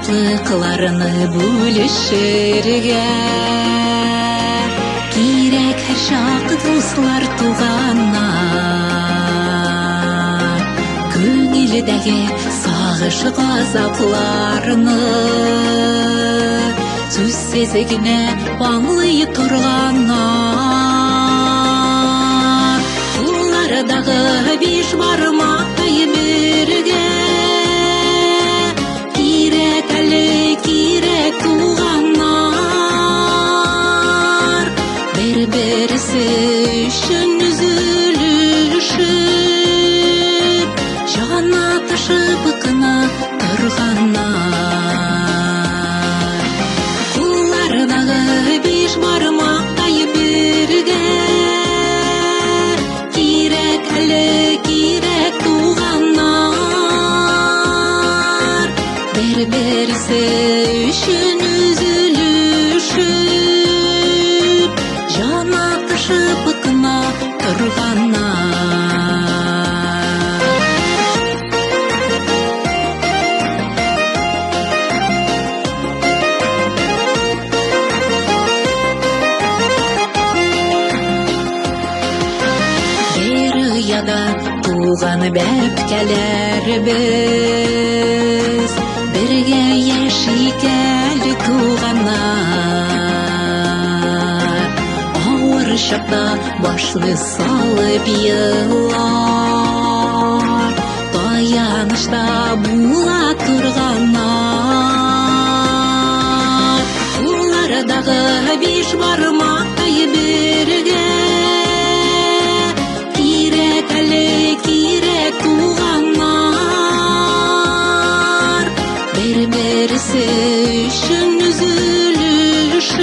шатлыкларыны бөлешерге кирәк һәр чак дуслар туганнар. Күңелдәге сагыш газапларны сүзсез генә аңлый торганнар. Куллардагы биш бармактай бергә кирәк әле кирәк туганнар. Бер-берсе өчен üzülüşеп җана ташып кына торганнар. Куллардагы биш бармактай бергә кирәк әле кирәк туганнар. Бер-берсе өчен üzülüşеп җана ташып кына торганнар. Яда туган бәпкәләрбез бергә яшикәл туганнар. Авыр чакта башны салып еллар таянышта була торганнар. Куллардагы биш бармактай бергә кирәк туганнар. Бер-берсе өчен üzülüşеп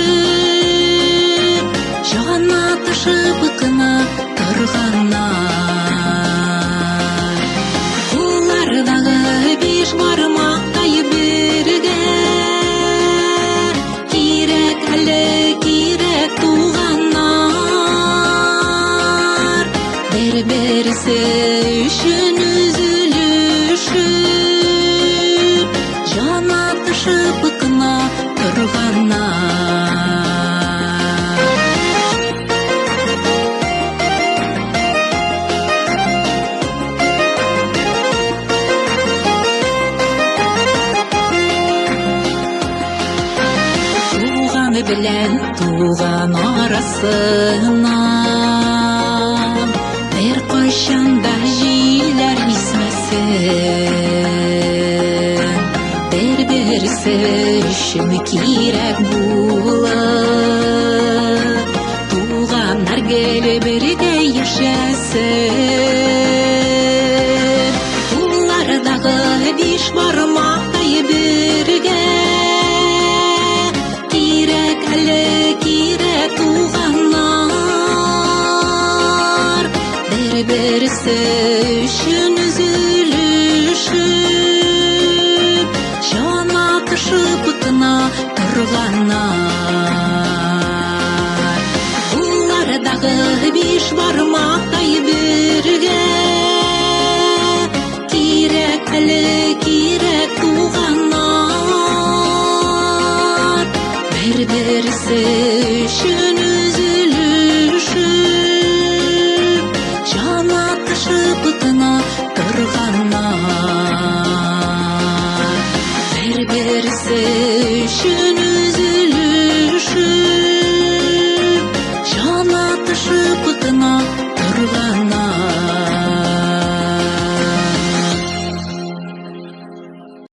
җана ташып кына торганнар. Куллардагы биш бармактай бергә кирәк әле кирәк туганнар. Бер-берсе өчен üzülüşеп җана ташып кына торганнар. Туган белән туган арасыннан бер кайчанда җилләр исмәсен. Бер-берсе өчен кирәк булып туганнар гел бергә яшәсен. Куллардагы биш бармактай бергә кирәк әле кирәк туганнар. Бер-берсе өчен üzülüşеп җана ташып кына торганнар. Куллардагы биш бармактай бергә кирәк әле кирәк туганнар. Бер-берсе өчен üzülüşеп җана ташып кына торганнар. Бер-берсе өчен